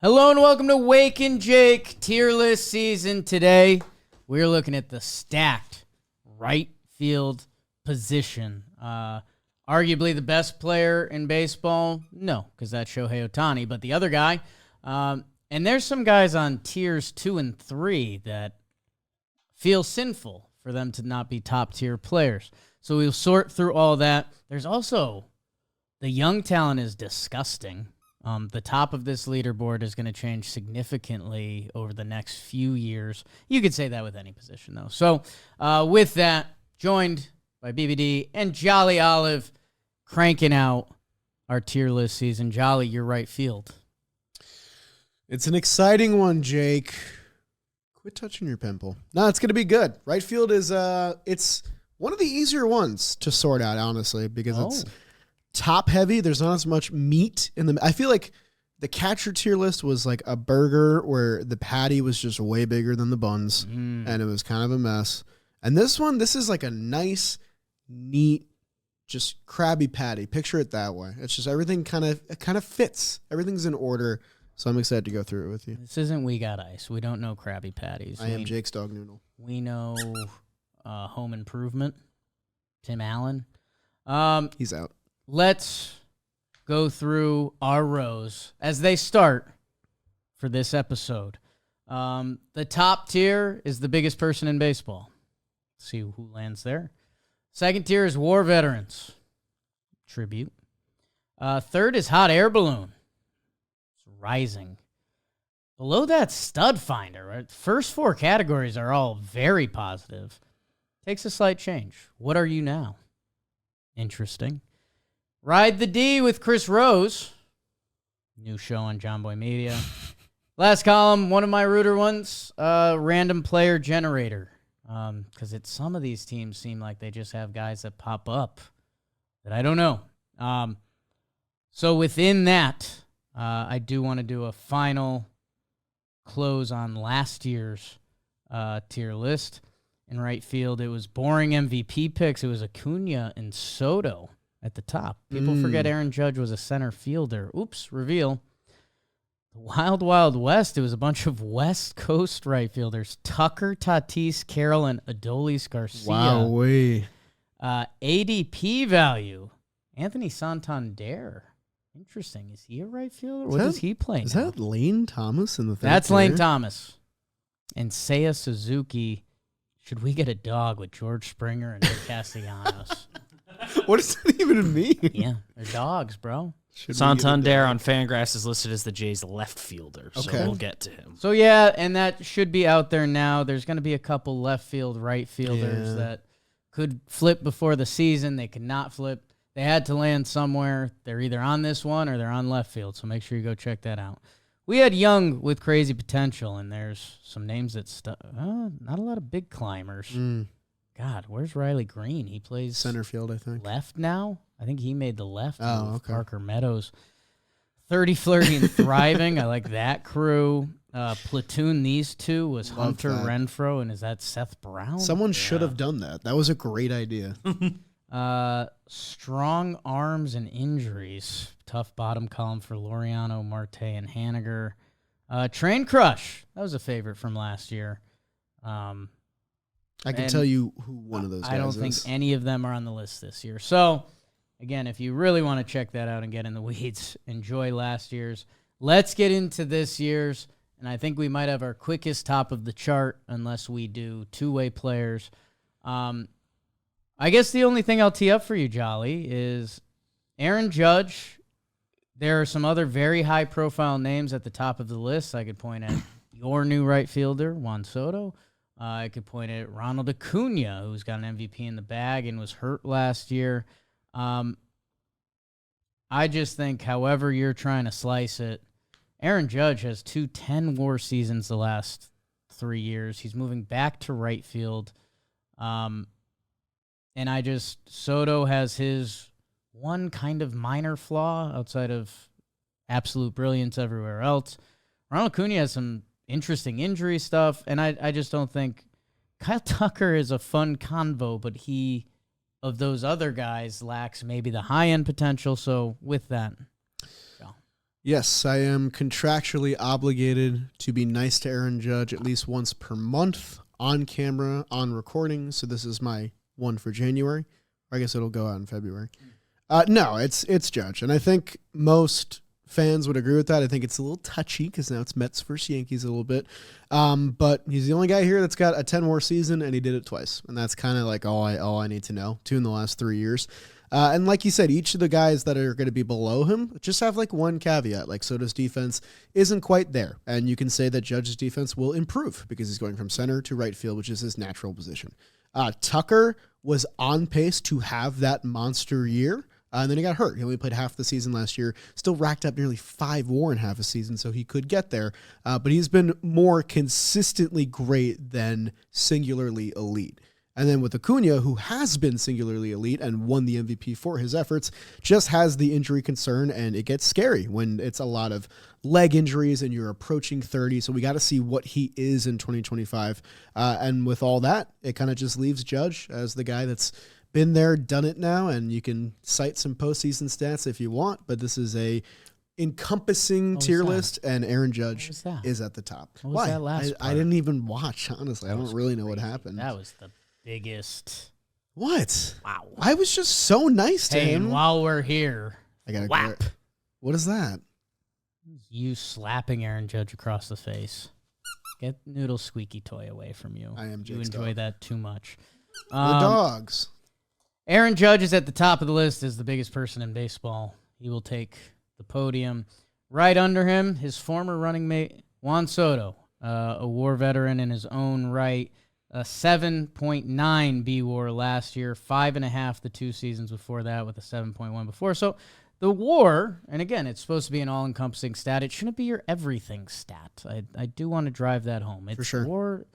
Hello and welcome to Talkin Jake tier list season. Today, we're looking at the stacked right field position. Arguably the best player in baseball? No, because that's Shohei Ohtani. But the other guy, and there's some guys on tiers 2 and 3 that feel sinful for them to not be top tier players. So we'll sort through all that. There's also the young talent is disgusting. The top of this leaderboard is going to change significantly over the next few years. You could say that with any position, though. So with that, joined by BBD and Jolly Olive, cranking out our tier list season. Jolly, your right field. It's an exciting one, Jake. Quit touching your pimple. No, it's going to be good. Right field is it's one of the easier ones to sort out, honestly, because it's top heavy. There's not as much meat in the. I feel like the catcher tier list was like a burger where the patty was just way bigger than the buns, and it was kind of a mess. And this is like a nice, neat, just Krabby Patty. Picture it that way. It's just everything kind of fits. Everything's in order. So I'm excited to go through it with you. This isn't We Got Ice. We don't know Krabby Patties. I am Jake's dog noodle. We know Home Improvement. Tim Allen. He's out. Let's go through our rows as they start for this episode. The top tier is the biggest person in baseball. Let's see who lands there. Second tier is war veterans. Tribute. Third is hot air balloon. It's rising. Below that, Studfinder. Right? First four categories are all very positive. Takes a slight change. What are you now? Interesting. Ride the D with Chris Rose. New show on John Boy Media. Last column, one of my rooter ones, random player generator. Because some of these teams seem like they just have guys that pop up that I don't know. So within that, I do want to do a final close on last year's tier list. In right field, it was boring MVP picks. It was Acuna and Soto at the top. People forget Aaron Judge was a center fielder. Oops, reveal. The Wild Wild West, it was a bunch of West Coast right fielders. Tucker, Tatis, Carroll, and Adolis Garcia. Wow. ADP value, Anthony Santander. Interesting. Is he a right fielder? What does he play Is now? that Lane Thomas in the third That's tier? Lane Thomas. And Seiya Suzuki. Should we get a dog with George Springer and Nick Castellanos? What does that even mean? Yeah, they're dogs, bro. Santander on Fangraphs is listed as the Jays' left fielder, so Okay. we'll get to him. So, yeah, and that should be out there now. There's going to be a couple left field, right fielders that could flip before the season. They could not flip. They had to land somewhere. They're either on this one or they're on left field, so make sure you go check that out. We had Young with crazy potential, and there's some names that not a lot of big climbers. God, where's Riley Green? He plays Center field, I think. left now. I think he made the left Oh, move. okay. Parker Meadows. 30, flirty, and thriving. I like that crew. Platoon these two was Love Hunter that. Renfroe, and is that Seth Brown? Someone should have done that. That was a great idea. Strong arms and injuries. Tough bottom column for Laureano, Marte, and Haniger. Train Crush. That was a favorite from last year. I can And tell you who one of those guys I don't is. think any of them are on the list this year. So, again, if you really want to check that out and get in the weeds, enjoy last year's. Let's get into this year's, and I think we might have our quickest top of the chart unless we do two-way players. I guess the only thing I'll tee up for you, Jolly, is Aaron Judge. There are some other very high-profile names at the top of the list. I could point at your new right fielder, Juan Soto. I could point at Ronald Acuna, who's got an MVP in the bag and was hurt last year. I just think, however you're trying to slice it, Aaron Judge has 2 10-WAR seasons the last 3 years. He's moving back to right field. And Soto has his one kind of minor flaw outside of absolute brilliance everywhere else. Ronald Acuna has some interesting injury stuff, and I just don't think Kyle Tucker is a fun convo, but he, of those other guys, lacks maybe the high-end potential. So with that, Yes, I am contractually obligated to be nice to Aaron Judge at least once per month on camera, on recording. So this is my one for January. Or I guess it'll go out in February. No, it's Judge. And I think most fans would agree with that. I think it's a little touchy because now it's Mets versus Yankees a little bit. But he's the only guy here that's got a 10-war season, and he did it twice. And that's kind of like all I need to know. 2 in the last 3 years. And like you said, each of the guys that are going to be below him just have like one caveat. Like Soto's defense isn't quite there. And you can say that Judge's defense will improve because he's going from center to right field, which is his natural position. Tucker was on pace to have that monster year. And then he got hurt. He only played half the season last year, still racked up nearly 5 WAR in half a season, so he could get there. But he's been more consistently great than singularly elite. And then with Acuna, who has been singularly elite and won the MVP for his efforts, just has the injury concern, and it gets scary when it's a lot of leg injuries and you're approaching 30. So we got to see what he is in 2025. And with all that, it kind of just leaves Judge as the guy that's been there, done it now, and you can cite some postseason stats if you want, but this is a encompassing tier list, and Aaron Judge is at the top. What was that last I didn't even watch, honestly. I don't really know what happened. That was the biggest. What? Wow. I was just so nice to Hey, him. and while we're here, I gotta whap. What is that? You slapping Aaron Judge across the face. Get Noodle's squeaky toy away from you. I am You Jake's enjoy dog. that too much. The dogs. Aaron Judge is at the top of the list as the biggest person in baseball. He will take the podium. Right under him, his former running mate, Juan Soto, a WAR veteran in his own right, a 7.9 B WAR last year, 5.5 the 2 seasons before that with a 7.1 before. So the WAR, and again, it's supposed to be an all-encompassing stat. It shouldn't be your everything stat. I do want to drive that home. For sure.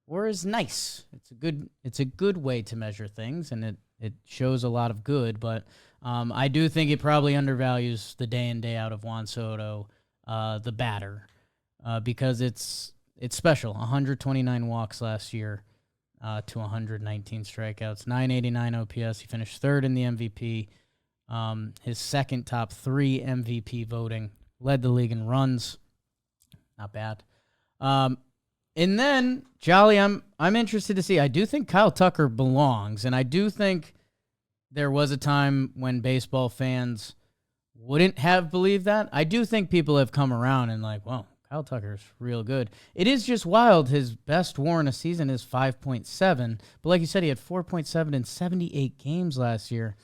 WAR is nice. It's a good way to measure things, and it shows a lot of good, but I do think it probably undervalues the day in, day out of Juan Soto, the batter, because it's special. 129 walks last year to 119 strikeouts, 989 OPS. He finished third in the MVP. His second top 3 MVP voting, led the league in runs. Not bad. And then, Jolly, I'm interested to see. I do think Kyle Tucker belongs, and I do think there was a time when baseball fans wouldn't have believed that. I do think people have come around and like, well, Kyle Tucker's real good. It is just wild. His best WAR in a season is 5.7, but like you said, he had 4.7 in 78 games last year.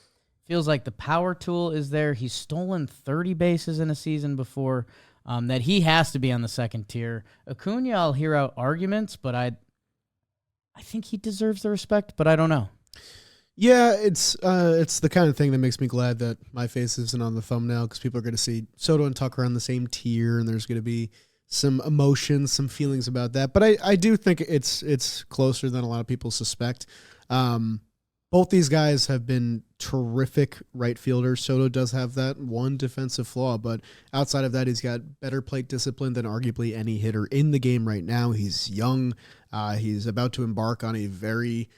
Feels like the power tool is there. He's stolen 30 bases in a season before. That he has to be on the second tier. Acuna, I'll hear out arguments, but I think he deserves the respect, but I don't know. Yeah, it's the kind of thing that makes me glad that my face isn't on the thumbnail because people are going to see Soto and Tucker on the same tier, and there's going to be some emotions, some feelings about that. But I do think it's closer than a lot of people suspect. Both these guys have been terrific right fielders. Soto does have that one defensive flaw, but outside of that, he's got better plate discipline than arguably any hitter in the game right now. He's young. He's about to embark on a very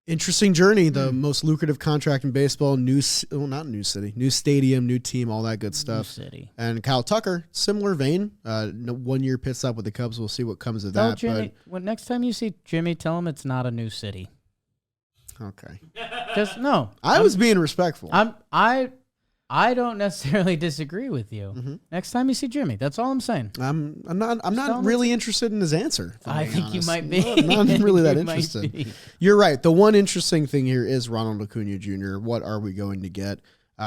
interesting journey, the most lucrative contract in baseball, new stadium, new team, all that good stuff. New city. And Kyle Tucker, similar vein, 1 year pit stop with the Cubs. We'll see what comes of Tell that. Jimmy, when next time you see Jimmy, tell him it's not a new city. Okay. Just no. I was being respectful. I don't necessarily disagree with you. Mm-hmm. Next time you see Jimmy, that's all I'm saying. I'm not really interested in his answer. I think you might be. I'm not really that You might interested. be. You're right. The one interesting thing here is Ronald Acuna Jr. What are we going to get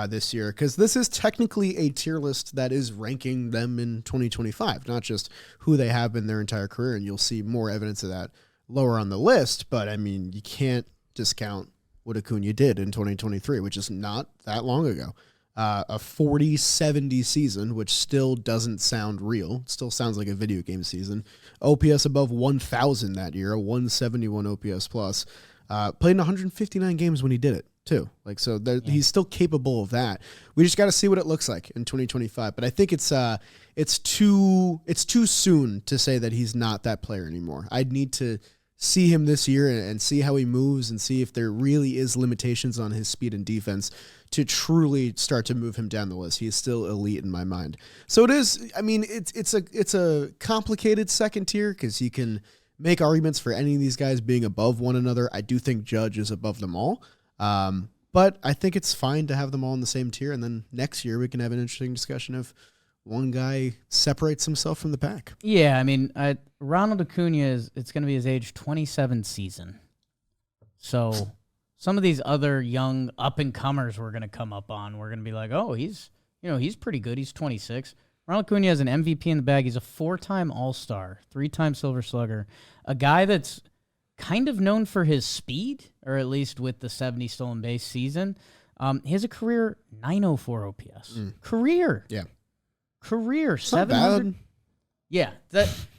this year? Because this is technically a tier list that is ranking them in 2025, not just who they have been their entire career. And you'll see more evidence of that lower on the list. But I mean, you can't discount what Acuna did in 2023, which is not that long ago. A 40-70 season, which still doesn't sound real. It still sounds like a video game season. OPS above 1,000 that year, a 171 OPS plus. Played in 159 games when he did it, too. He's still capable of that. We just got to see what it looks like in 2025. But I think it's too soon to say that he's not that player anymore. I'd need to see him this year and see how he moves and see if there really is limitations on his speed and defense to truly start to move him down the list. He is still elite in my mind. So it is, I mean, it's a complicated second tier because you can make arguments for any of these guys being above one another. I do think Judge is above them all. But I think it's fine to have them all in the same tier. And then next year we can have an interesting discussion of one guy separates himself from the pack. Yeah, I mean, Ronald Acuna it's going to be his age 27 season. So some of these other young up-and-comers we're going to come up on, we're going to be like, oh, he's pretty good. He's 26. Ronald Acuna has an MVP in the bag. He's a 4-time All-Star, 3-time Silver Slugger, a guy that's kind of known for his speed, or at least with the 70 stolen base season. He has a career 904 OPS. Career. Yeah. Career. It's not 700. bad. Yeah.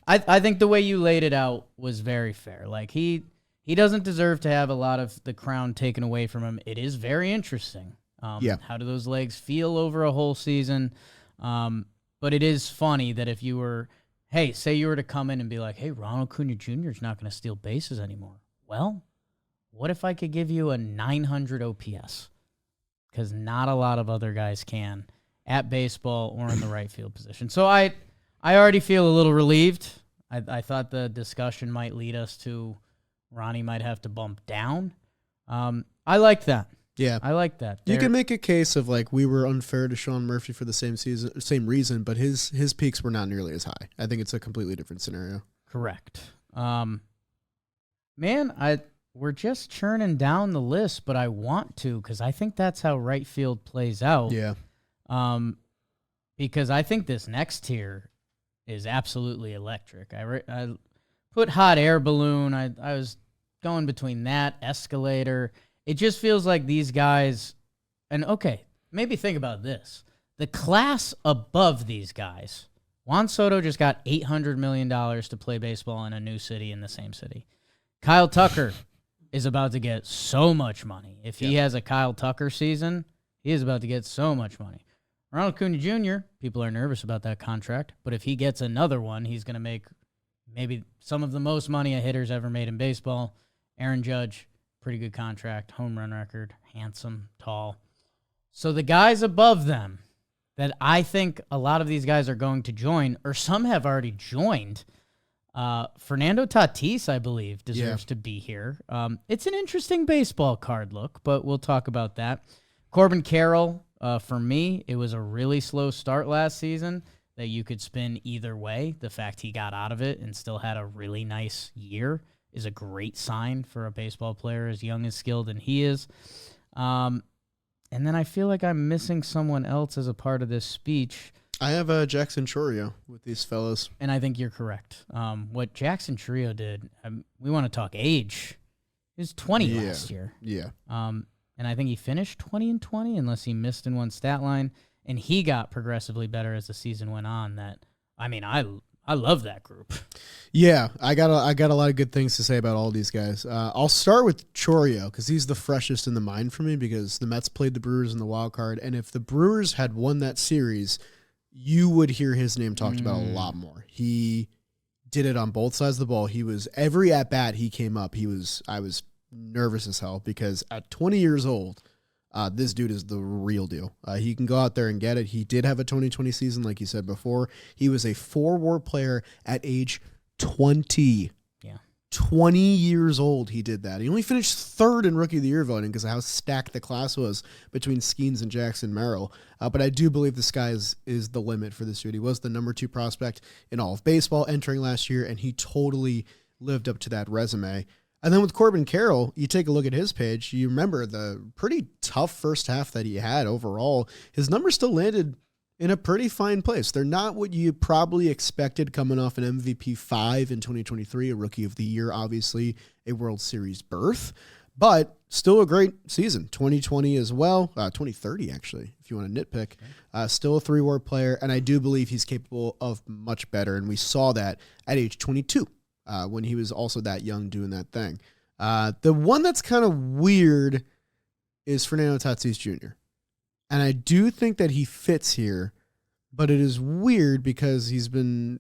I think the way you laid it out was very fair. Like, he doesn't deserve to have a lot of the crown taken away from him. It is very interesting. Yeah. How do those legs feel over a whole season? But it is funny that if you were, say you were to come in and be like, hey, Ronald Acuna Jr. is not going to steal bases anymore. Well, what if I could give you a 900 OPS? Because not a lot of other guys can at baseball or in the right field position. So I already feel a little relieved. I thought the discussion might lead us to Ronnie might have to bump down. I like that. Yeah. I like that. You can make a case of like we were unfair to Sean Murphy for the same reason, but his peaks were not nearly as high. I think it's a completely different scenario. Correct. We're just churning down the list, but I want to because I think that's how right field plays out. Yeah. Because I think this next tier is absolutely electric. I put hot air balloon. I was going between that, escalator. It just feels like these guys, and okay, maybe think about this. The class above these guys, Juan Soto just got $800 million to play baseball in a new city in the same city. Kyle Tucker is about to get so much money. If he has a Kyle Tucker season, he is about to get so much money. Ronald Acuna Jr., people are nervous about that contract, but if he gets another one, he's going to make maybe some of the most money a hitter's ever made in baseball. Aaron Judge, pretty good contract, home run record, handsome, tall. So the guys above them that I think a lot of these guys are going to join, or some have already joined, Fernando Tatis, I believe, deserves to be here. It's an interesting baseball card look, but we'll talk about that. Corbin Carroll, for me, it was a really slow start last season that you could spin either way. The fact he got out of it and still had a really nice year is a great sign for a baseball player as young and skilled and he is. And then I feel like I'm missing someone else as a part of this speech. I have Jackson Chourio with these fellas. And I think you're correct. What Jackson Chourio did, we want to talk age. He was 20 last year. Yeah. And I think he finished 20-20 unless he missed in one stat line. And he got progressively better as the season went on. I love that group. Yeah, I got a lot of good things to say about all these guys. I'll start with Chourio because he's the freshest in the mind for me because the Mets played the Brewers in the wild card, and if the Brewers had won that series, you would hear his name talked about a lot more. He did it on both sides of the ball. He was every at bat he came up. I was nervous as hell because at 20 years old. This dude is the real deal. He can go out there and get it. He did have a 2020 season, like you said before. He was a 4-WAR player at age 20. Yeah. 20 years old he did that. He only finished third in Rookie of the Year voting because of how stacked the class was between Skeens and Jackson Merrill. But I do believe the sky is the limit for this dude. He was the number 2 prospect in all of baseball entering last year, and he totally lived up to that resume. And then with Corbin Carroll, you take a look at his page, you remember the pretty tough first half that he had overall. His numbers still landed in a pretty fine place. They're not what you probably expected coming off an MVP 5 in 2023, a Rookie of the Year, obviously a World Series berth, but still a great season. 2020 as well, 2030 actually, if you want to nitpick. Still a 3-WAR player, and I do believe he's capable of much better, and we saw that at age 22. When he was also that young doing that thing. The one that's kind of weird is Fernando Tatis Jr. And I do think that he fits here, but it is weird because he's been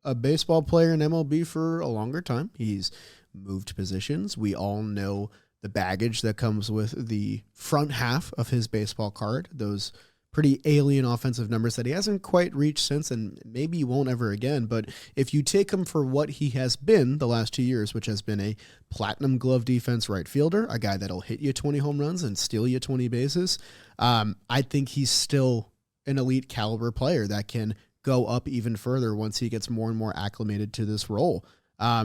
a baseball player in MLB for a longer time. He's moved positions. We all know the baggage that comes with the front half of his baseball card, those pretty alien offensive numbers that he hasn't quite reached since, and maybe he won't ever again. But if you take him for what he has been the last 2 years, which has been a platinum glove defense right fielder, a guy that'll hit you 20 home runs and steal you 20 bases, I think he's still an elite caliber player that can go up even further once he gets more and more acclimated to this role.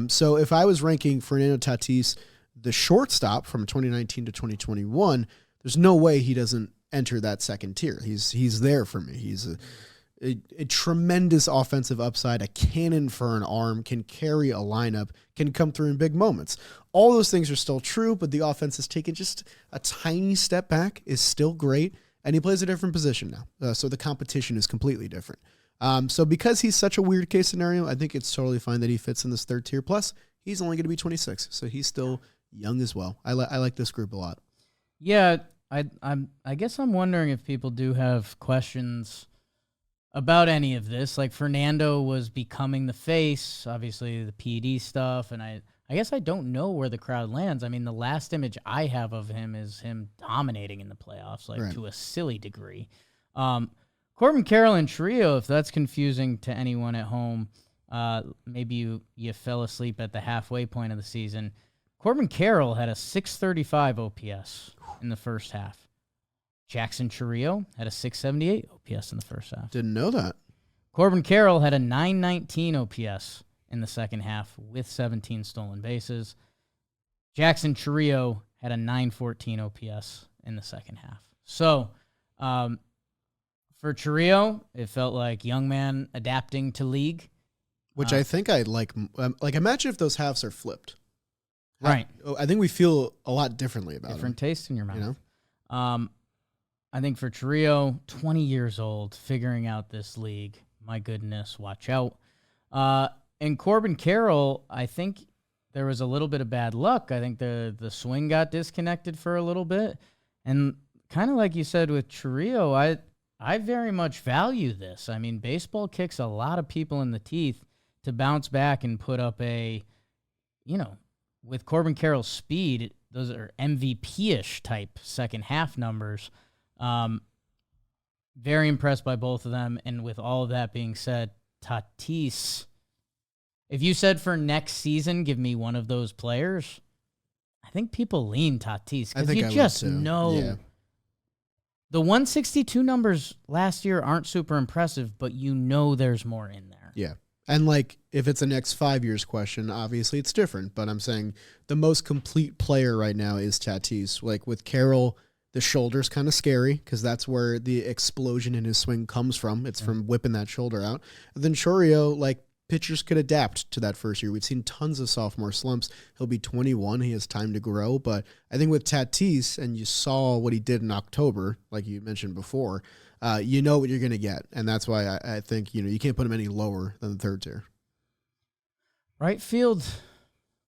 So if I was ranking Fernando Tatis, the shortstop from 2019 to 2021, there's no way he doesn't enter that second tier. He's there for me. He's a tremendous offensive upside, a cannon for an arm, can carry a lineup, can come through in big moments. All those things are still true, but the offense has taken just a tiny step back, is still great, and he plays a different position now. So the competition is completely different. So because he's such a weird case scenario, I think it's totally fine that he fits in this third tier. Plus, he's only going to be 26, so he's still young as well. I like this group a lot. Yeah, I guess I'm wondering if people do have questions about any of this. Like Fernando was becoming the face, obviously the PD stuff, and I guess I don't know where the crowd lands. I mean, the last image I have of him is him dominating in the playoffs, like to a silly degree. Corbin Carroll and Trio, if that's confusing to anyone at home, maybe you fell asleep at the halfway point of the season. Corbin Carroll had a 635 OPS in the first half. Jackson Chourio had a 678 OPS in the first half. Didn't know that. Corbin Carroll had a 919 OPS in the second half with 17 stolen bases. Jackson Chourio had a 914 OPS in the second half. So, for Chourio, it felt like young man adapting to league. Which I think I like imagine if those halves are flipped. Right. I think we feel a lot differently about Different taste in your mouth. You know? I think for Chourio, 20 years old, figuring out this league, my goodness, watch out. And Corbin Carroll, I think there was a little bit of bad luck. I think the swing got disconnected for a little bit. And kind of like you said with Chourio, I very much value this. I mean, baseball kicks a lot of people in the teeth to bounce back and put up with Corbin Carroll's speed, those are MVP-ish type second half numbers. Very impressed by both of them. And with all of that being said, Tatis, if you said for next season, give me one of those players, I think people lean Tatis because you just know. Yeah. The 162 numbers last year aren't super impressive, but you know there's more in there. Yeah. And if it's a next 5 years question, obviously it's different. But I'm saying the most complete player right now is Tatis. Like with Carroll, the shoulder's kind of scary because that's where the explosion in his swing comes from. It's from whipping that shoulder out. And then Chourio, pitchers could adapt to that first year. We've seen tons of sophomore slumps. He'll be 21. He has time to grow. But I think with Tatis, and you saw what he did in October, like you mentioned before, you know what you're going to get. And that's why I think, you can't put him any lower than the third tier. Right field,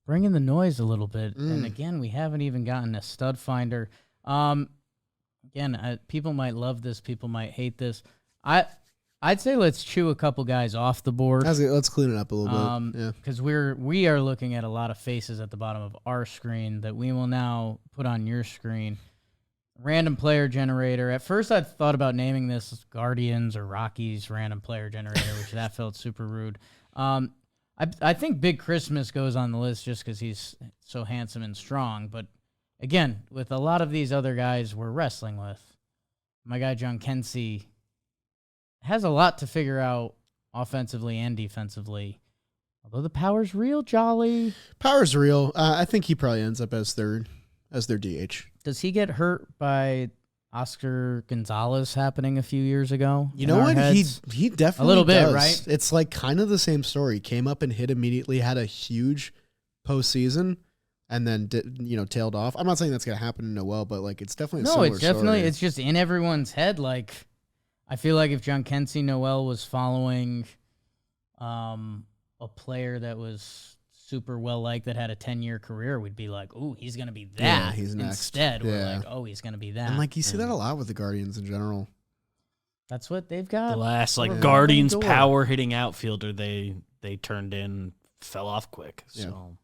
bringing the noise a little bit. And again, we haven't even gotten a stud finder. Again, people might love this. People might hate this. I'd say let's chew a couple guys off the board. Let's clean it up a little bit. Yeah. Because we are looking at a lot of faces at the bottom of our screen that we will now put on your screen. Random player generator. At first, I thought about naming this Guardians or Rockies random player generator, which that felt super rude. I think Big Christmas goes on the list just because he's so handsome and strong. But again, with a lot of these other guys we're wrestling with, my guy John Kensey has a lot to figure out offensively and defensively. Although the power's real, Jolly. Power's real. I think he probably ends up as their DH. Does he get hurt by Oscar Gonzalez happening a few years ago? You know what? He definitely a little bit, does. Right? It's kind of the same story. Came up and hit immediately, had a huge postseason, and then tailed off. I'm not saying that's gonna happen to Noel, but it's definitely a similar story. It's just in everyone's head. I feel like if John Kensey Noel was following a player that was super well liked that had a 10-year career, we'd be like, ooh, he's going to be that. Yeah, he's next. Instead, we're like, oh, he's going to be that. And you see that a lot with the Guardians in general. That's what they've got. The last Guardians power hitting outfielder they turned in fell off quick. So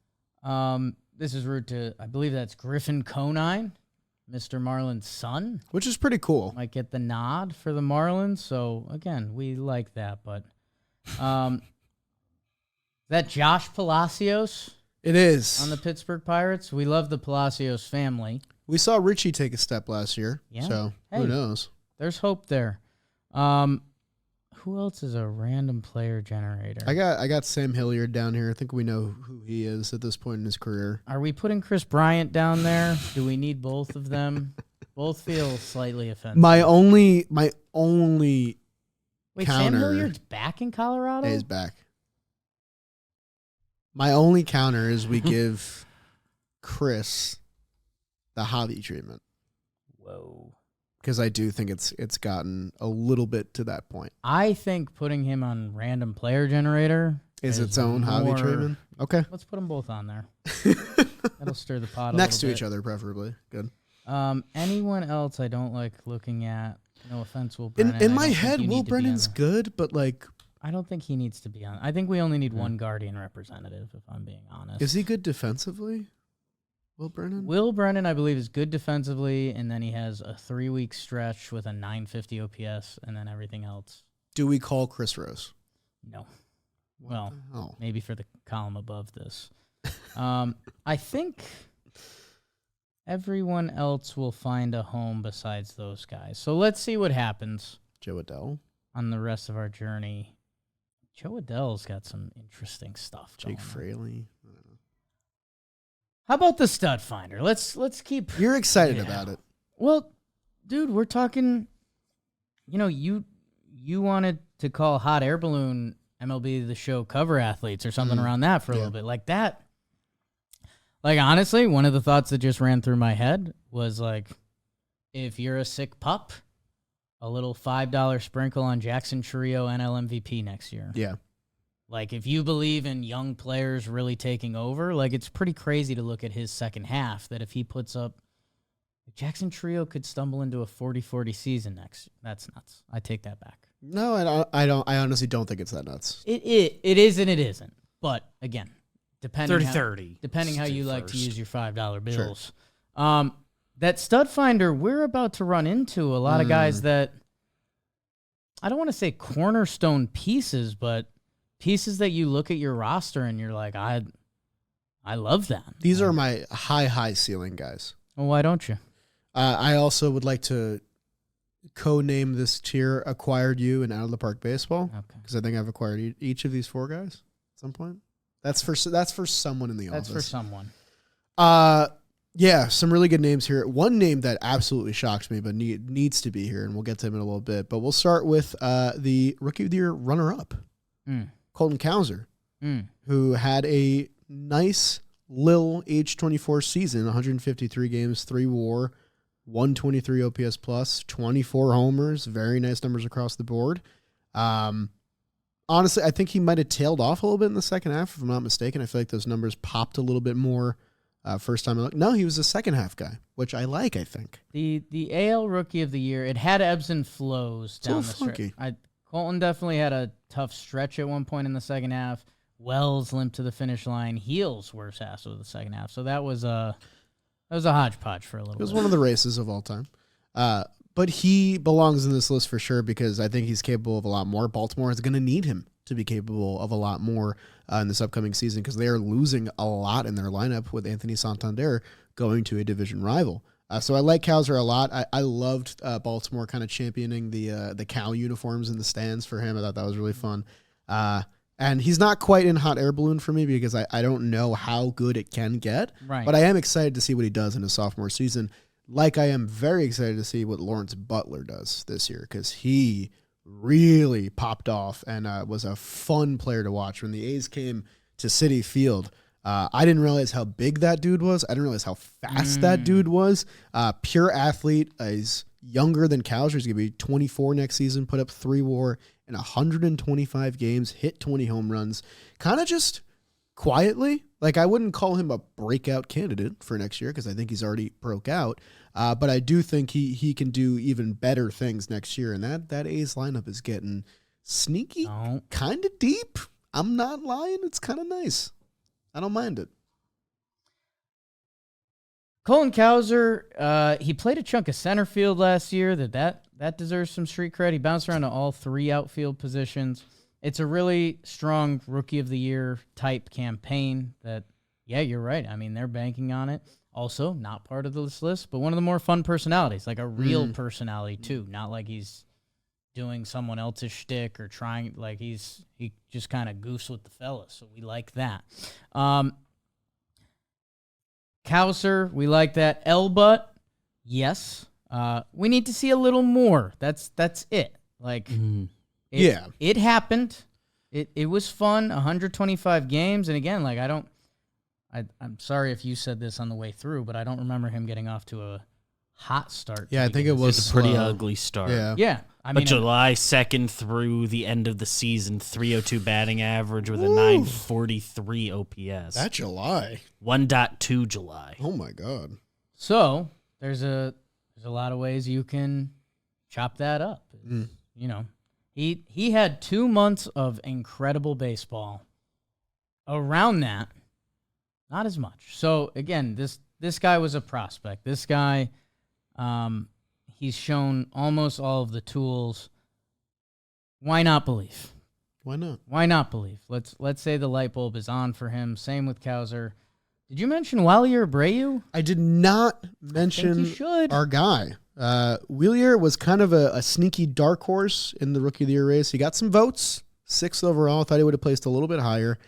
This is rude to, I believe that's Griffin Conine, Mr. Marlin's son. Which is pretty cool. Might get the nod for the Marlins. So, again, we like that. But is that Josh Palacios It is. on the Pittsburgh Pirates? We love the Palacios family. We saw Richie take a step last year. Yeah. So Hey. who knows? There's hope there. Who else is a random player generator? I got Sam Hilliard down here. I think we know who he is at this point in his career. Are we putting Chris Bryant down there? Do we need both of them? Both feel slightly offensive. My only Wait, Sam counter- Hilliard's back in Colorado? is back. My only counter is we give Chris the Javi treatment. Whoa. Because I do think it's gotten a little bit to that point. I think putting him on random player generator Is its own Javi more- treatment? Okay. Let's put them both on there. That'll stir the pot a Next to little each other, preferably. Good. bit. Anyone else I don't like looking at? No offense, Will Brennan. In I my don't think head, you Will need to be Brennan's on- good, but like, I don't think he needs to be on. I think we only need one Guardian representative, if I'm being honest. is he good defensively? Will Brennan? Will Brennan, I believe, is good defensively, and then he has a 3-week stretch with a 950 OPS, and then everything else. Do we call Chris Rose? No. What Well, the hell? maybe for the column above this. I think everyone else will find a home besides those guys. So let's see what happens Joe Adele? on the rest of our journey. Joe Adele's got some interesting stuff. Jake going on. Fraley? I don't know. How about the Studfinder? Let's keep. You're excited Yeah. about it. Well, dude, we're talking. You know, you wanted to call Hot Air Balloon MLB The Show cover athletes or something around that for a little bit, like that. Like, honestly, one of the thoughts that just ran through my head was like, if you're a sick pup, a little $5 sprinkle on Jackson Chourio NL MVP next year. Yeah. Like, if you believe in young players really taking over, like, it's pretty crazy to look at his second half, that if he puts up, Jackson Chourio could stumble into a 40-40 season next. That's nuts. I take that back. No, I honestly don't think it's that nuts. It is and it isn't. But, again, depending 30-30. depending how Let's you do like to first. use your $5 bills. That Studfinder, we're about to run into a lot of guys that, I don't want to say cornerstone pieces, but pieces that you look at your roster and you're like, I love that. These are my high ceiling guys. Well, why don't you? I also would like to co-name this tier Acquired You and Out of the Park Baseball, Okay. because I think I've acquired each of these four guys at some point. That's for someone in the That's for office. someone. Yeah, some really good names here. One name that absolutely shocks me, but needs to be here, and we'll get to him in a little bit. But we'll start with the Rookie of the Year runner-up, Colton Cowser, who had a nice little age 24 season, 153 games, 3 WAR, 123 OPS plus, 24 homers, very nice numbers across the board. Honestly, I think he might have tailed off a little bit in the second half, if I'm not mistaken. I feel like those numbers popped a little bit more first time I looked. No, he was a second half guy, which I like, I think. The AL Rookie of the Year, it had ebbs and flows a down little the stretch. funky. Colton definitely had a tough stretch at one point in the second half. Wells limped to the finish line. Heels worse ass of the second half. So that was a hodgepodge for a little It was bit. one of the races of all time. But he belongs in this list for sure because I think he's capable of a lot more. Baltimore is going to need him to be capable of a lot more in this upcoming season because they are losing a lot in their lineup with Anthony Santander going to a division rival. So I like Cowser a lot. I loved Baltimore kind of championing the cow uniforms in the stands for him. I thought that was really fun. And he's not quite in hot air balloon for me because I don't know how good it can get. Right. But I am excited to see what he does in his sophomore season. Like I am very excited to see what Lawrence Butler does this year because he really popped off and was a fun player to watch. When the A's came to Citi Field, I didn't realize how big that dude was. I didn't realize how fast that dude was. Pure athlete. He's younger than Cowser. He's going to be 24 next season, put up 3 WAR in 125 games, hit 20 home runs. Kind of just quietly. Like, I wouldn't call him a breakout candidate for next year because I think he's already broke out. But I do think he can do even better things next year. And that A's lineup is getting sneaky, Oh. kind of deep. I'm not lying. It's kind of nice. I don't mind it. Colin Cowser, he played a chunk of center field last year. That deserves some street cred. He bounced around to all 3 outfield positions. It's a really strong Rookie of the Year type campaign that, yeah, you're right. I mean, they're banking on it. Also, not part of this list, but one of the more fun personalities, like a real personality too. Not like he's doing someone else's shtick or trying, like he just kind of goofs with the fellas. So we like that. Cowser, we like that. Elbutt, yes. We need to see a little more. That's it. Like, it happened. It was fun. 125 games, and again, like I'm sorry if you said this on the way through, but I don't remember him getting off to a hot start. Yeah, I think it was a pretty ugly start. Yeah. I But mean, July 2nd through the end of the season, 302 batting average with a 943 OPS. That July. 1.2 July. Oh my God. so there's a lot of ways you can chop that up. You know, he had 2 months of incredible baseball. Around that, not as much. So again, this guy was a prospect. This guy, he's shown almost all of the tools. Why not believe? Why not? Why not believe? Let's say the light bulb is on for him. Same with Cowser. Did you mention Wilier Abreu? I did not I think mention you should. our guy. Wheeler was kind of a sneaky dark horse in the Rookie of the Year race. He got some votes, 6th overall. Thought he would have placed a little bit higher.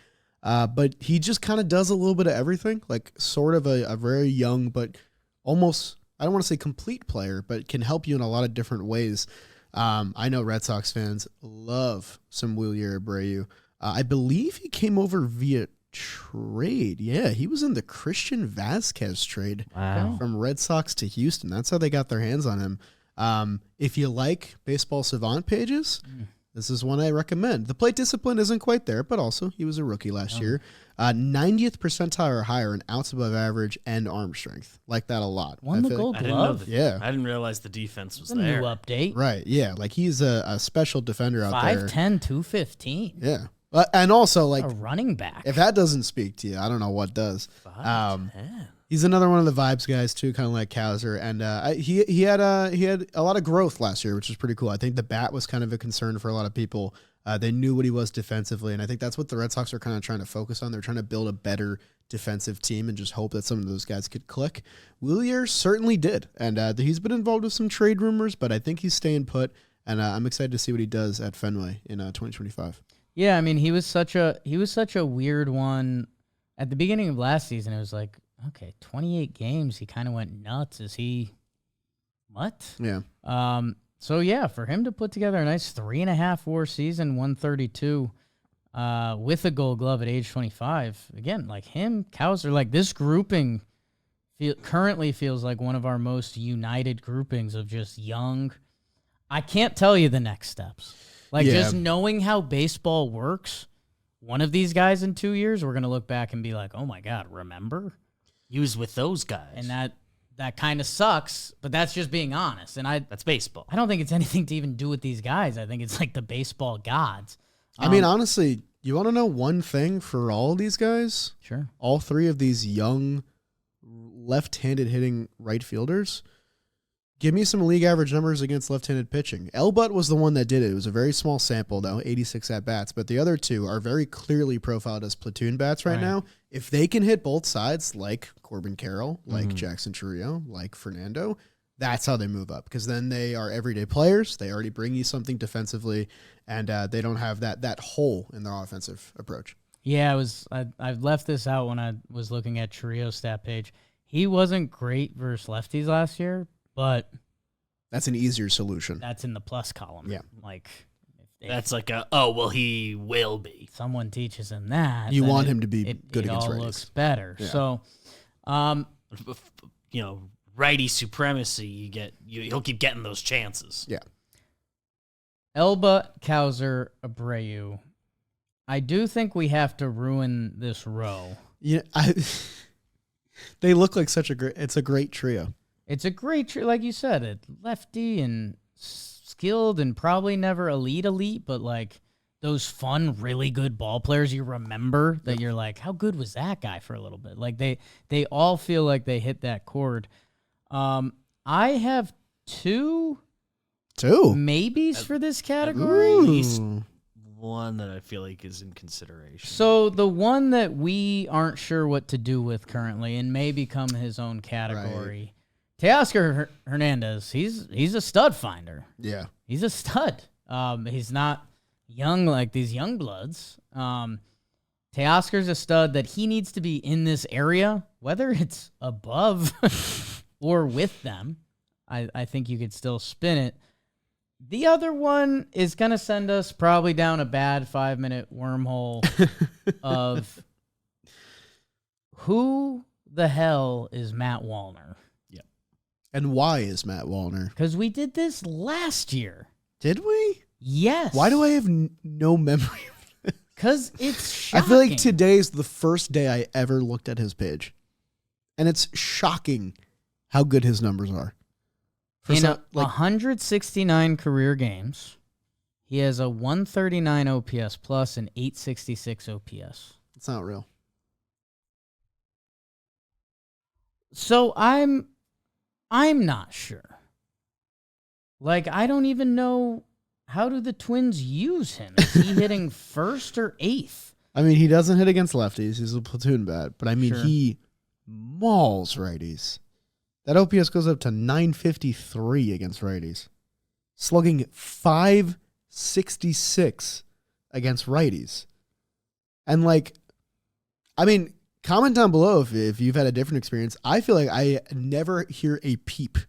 But he just kind of does a little bit of everything, like sort of a very young but almost, I don't want to say complete player, but can help you in a lot of different ways. I know Red Sox fans love some Wheeler Abreu. I believe he came over via trade. Yeah, he was in the Christian Vasquez trade from Red Sox to Houston. That's how they got their hands on him. If you like Baseball Savant pages, this is one I recommend. The plate discipline isn't quite there, but also he was a rookie last year. 90th percentile or higher in outs above average and arm strength. Like that a lot. Won the feel Gold I didn't know Glove. Yeah. I didn't realize the defense was It's a there. new update. Right, yeah. Like he's a special defender out there. 5'10", 215. Yeah. And also, like, A running back. if that doesn't speak to you, I don't know what does. 5'10". He's another one of the vibes guys too, kind of like Cowser, and he had a lot of growth last year, which was pretty cool. I think the bat was kind of a concern for a lot of people. They knew what he was defensively, and I think that's what the Red Sox are kind of trying to focus on. They're trying to build a better defensive team and just hope that some of those guys could click. Wheeler certainly did, and he's been involved with some trade rumors, but I think he's staying put, and I'm excited to see what he does at Fenway in 2025. Yeah, I mean, he was such a weird one. At the beginning of last season, it was like, okay, 28 games, he kind of went nuts. Is he what? Yeah. So yeah, for him to put together a nice 3.5 WAR season, 132, with a Gold Glove at age 25. Again, like him, Cowser, like this grouping currently feels like one of our most united groupings of just young. I can't tell you the next steps. Like just knowing how baseball works, one of these guys in 2 years, we're gonna look back and be like, oh my God, remember? He was with those guys. And that kind of sucks, but that's just being honest. And that's baseball. I don't think it's anything to even do with these guys. I think it's like the baseball gods. I mean, honestly, you want to know one thing for all these guys? Sure. All three of these young left-handed hitting right fielders. Give me some league average numbers against left-handed pitching. Elbutt was the one that did it. It was a very small sample, though, 86 at-bats. But the other two are very clearly profiled as platoon bats right now. If they can hit both sides, like Corbin Carroll, like Jackson Chourio, like Fernando, that's how they move up. Because then they are everyday players. They already bring you something defensively, and they don't have that hole in their offensive approach. Yeah, I left this out when I was looking at Chourio's stat page. He wasn't great versus lefties last year, but that's an easier solution. That's in the plus column. Yeah. Like That's like he will be. Someone teaches him that. You want him to be good against righties. It all looks better. Yeah. So, righty supremacy, he'll keep getting those chances. Yeah. Elba, Cowser, Abreu. I do think we have to ruin this row. Yeah, they look like it's a great trio. It's a great trio, like you said, a lefty and skilled and probably never elite, but like those fun, really good ball players you remember that you're like, how good was that guy for a little bit? Like they all feel like they hit that chord. I have two maybes for this category. At least one that I feel like is in consideration. So the one that we aren't sure what to do with currently and may become his own category. Teoscar Hernandez, he's a stud finder. Yeah. He's a stud. He's not young like these young bloods. Teoscar's a stud that he needs to be in this area, whether it's above or with them. I think you could still spin it. The other one is going to send us probably down a bad 5-minute wormhole of who the hell is Matt Wallner? Yep. And why is Matt Wallner? Because we did this last year. Did we? Yes. Why do I have no memory? Because it's shocking. I feel like today's the first day I ever looked at his page. And it's shocking how good his numbers are. In 169 career games, he has a 139 OPS plus and 866 OPS. It's not real. So I'm not sure. Like, I don't even know, how do the Twins use him? Is he hitting first or eighth? I mean, he doesn't hit against lefties. He's a platoon bat. But, I mean, Sure. he mauls righties. That OPS goes up to 953 against righties. Slugging 566 against righties. And, like, I mean, comment down below if you've had a different experience. I feel like I never hear a peep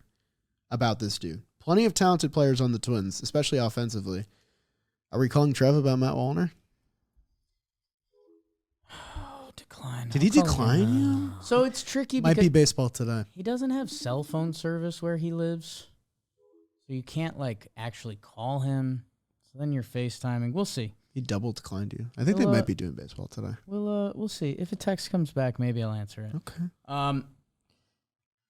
about this dude. Plenty of talented players on the Twins, especially offensively. Are we calling Trev about Matt Wallner? Decline. Did he decline you? So it's tricky Might because be baseball today. he doesn't have cell phone service where he lives. So you can't, like, actually call him. So then you're FaceTiming. We'll see. He double declined you. I think they might be doing baseball today. We'll see. If a text comes back, maybe I'll answer it. Okay.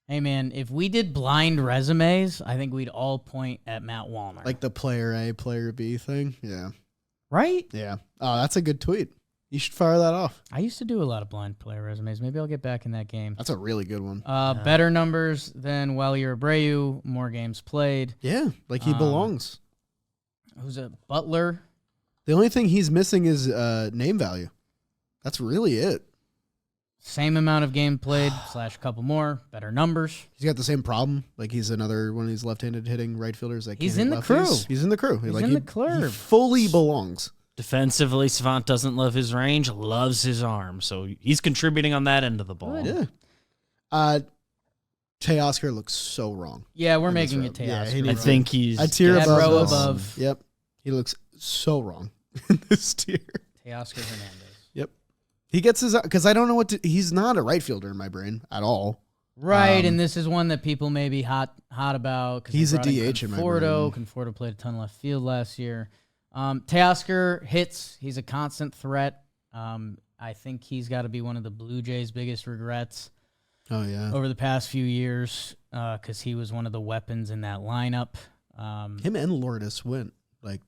Hey, man, if we did blind resumes, I think we'd all point at Matt Wallner. Like the player A, player B thing? Yeah. Right? Yeah. Oh, that's a good tweet. You should fire that off. I used to do a lot of blind player resumes. Maybe I'll get back in that game. That's a really good one. Better numbers than Wally Abreu, more games played. Yeah, like he belongs. Who's a Butler? The only thing he's missing is name value. That's really it. Same amount of game played / couple more. Better numbers. He's got the same problem. Like he's another one of these left-handed hitting right fielders. That He's can't in hit the crew. lefties. He's in the crew. He's in the club. He fully belongs. Defensively, Savant doesn't love his range, loves his arm. So he's contributing on that end of the ball. Good. Yeah. Teoscar looks so wrong. Yeah, we're in this making row. it Teoscar. Yeah, he I needs think he's a tier Dead above. row us. above. Yep. He looks so wrong in this tier. Teoscar Hernandez. Yep. He gets his, because I don't know he's not a right fielder in my brain at all. Right, and this is one that people may be hot about. He's a DH in my brain. Conforto played a ton of left field last year. Teoscar hits. He's a constant threat. I think he's got to be one of the Blue Jays' biggest regrets Oh, yeah. over the past few years because he was one of the weapons in that lineup. Him and Lourdes went, like,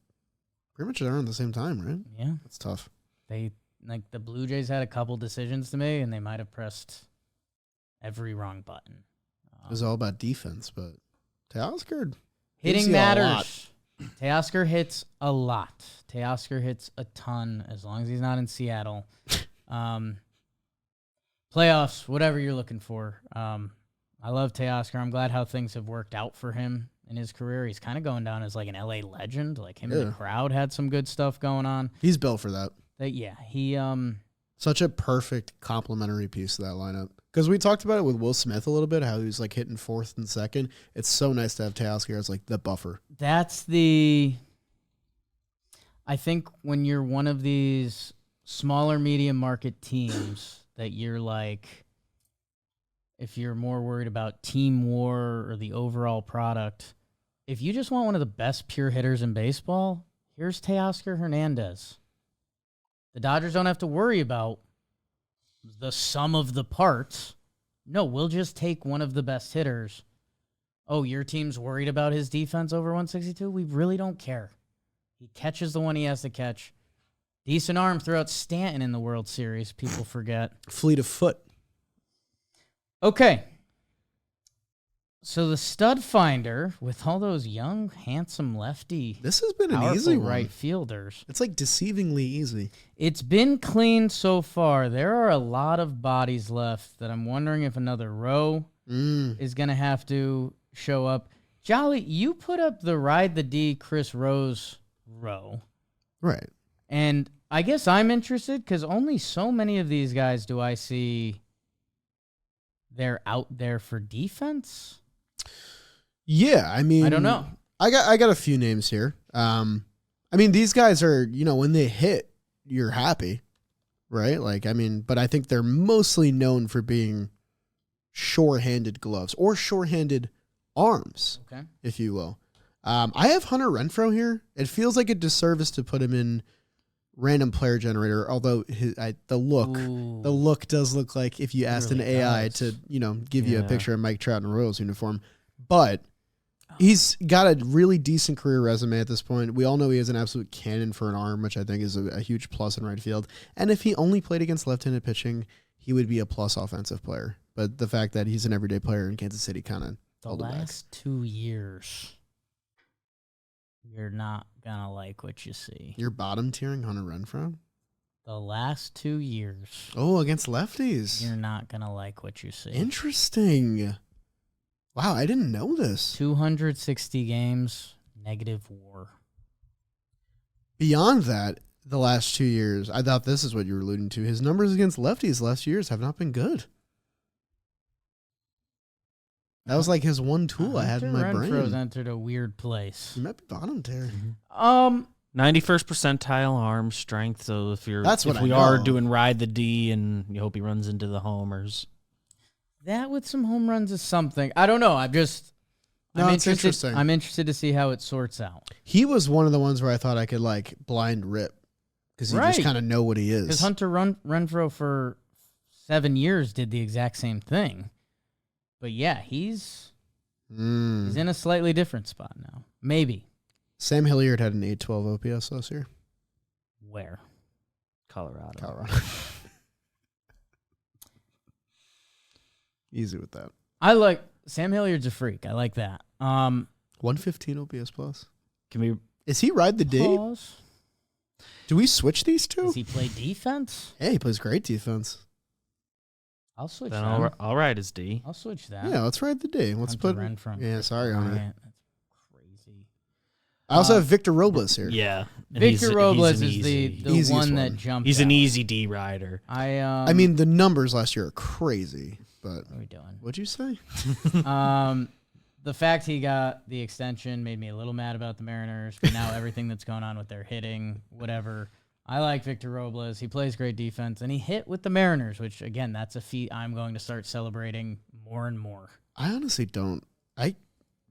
pretty much around the same time, right? Yeah. That's tough. The Blue Jays had a couple decisions to make, and they might have pressed every wrong button. It was all about defense, but Teoscar Hitting gives you a lot. matters. Teoscar hits a lot. Teoscar hits a ton as long as he's not in Seattle. Playoffs, whatever you're looking for. I love Teoscar. I'm glad how things have worked out for him in his career. He's kind of going down as like an LA legend. Like him and the crowd had some good stuff going on. He's built for that. He Such a perfect complementary piece to that lineup. Because we talked about it with Will Smith a little bit, how he was like hitting fourth and second. It's so nice to have Teoscar as like the buffer. That's I think when you're one of these smaller medium market teams that you're like, if you're more worried about team war or the overall product, if you just want one of the best pure hitters in baseball, here's Teoscar Hernandez. The Dodgers don't have to worry about the sum of the parts. No, we'll just take one of the best hitters. Oh, your team's worried about his defense over 162? We really don't care. He catches the one he has to catch. Decent arm throughout Stanton in the World Series. People forget. Fleet of foot. Okay. So the Studfinder, with all those young, handsome lefty, This has been an powerful easy one. right fielders. It's like deceivingly easy. It's been clean so far. There are a lot of bodies left that I'm wondering if another row is going to have to show up. Jolly, you put up the Ride the D Chris Rose row. Right. And I guess I'm interested because only so many of these guys do I see they're out there for defense. Yeah, I mean, I don't know. I got a few names here. I mean, these guys are, when they hit, you're happy, right? Like, I mean, but I think they're mostly known for being sure-handed gloves or sure-handed arms, Okay. if you will. I have Hunter Renfroe here. It feels like a disservice to put him in random player generator, although the look does look like if you asked really an AI does. to, give you a Yeah. picture of Mike Trout in a Royals uniform. But he's got a really decent career resume at this point. We all know he has an absolute cannon for an arm, which I think is a huge plus in right field. And if he only played against left-handed pitching, he would be a plus offensive player. But the fact that he's an everyday player in Kansas City kind of The held it back. last 2 years, you're not going to like what you see. You're bottom tiering Hunter Renfroe? The last 2 years, Oh, against lefties. you're not going to like what you see. Interesting. Wow, I didn't know this. 260 games, negative WAR. Beyond that, the last 2 years, I thought this is what you were alluding to. His numbers against lefties the last 2 years have not been good. That was like his one tool I had in my Renfroe's brain. entered a weird place. He might be bottom tier. 91st percentile arm strength. So if That's what if I we are know. doing ride the D and you hope he runs into the homers. That with some home runs is something. I don't know. No, it's interesting. I'm interested to see how it sorts out. He was one of the ones where I thought I could like blind rip because you just Right. kind of know what he Because is. Hunter Renfroe for 7 years did the exact same thing. But yeah, he's in a slightly different spot now. Maybe. Sam Hilliard had an 812 OPS last year. Where? Colorado. Easy with that. I like Sam Hilliard's a freak. I like that. 115 OPS plus. Can we? Is he ride the D? Pause. Do we switch these two? Does he play defense? Yeah, he plays great defense. I'll switch Then that. all right is D. I'll switch that. Yeah, let's ride the D. Let's Hunter put. Renfroe. Yeah, sorry, Hunter. Bryant. That's crazy. I also have Victor Robles here. Yeah, and Victor Robles an is the easiest one that one. jumped He's an out. easy D rider. I mean, the numbers last year are crazy, but What are we doing? what'd you say? The fact he got the extension made me a little mad about the Mariners, but now everything that's going on with their hitting, whatever. I like Victor Robles. He plays great defense, and he hit with the Mariners, which, again, that's a feat I'm going to start celebrating more and more. I honestly don't.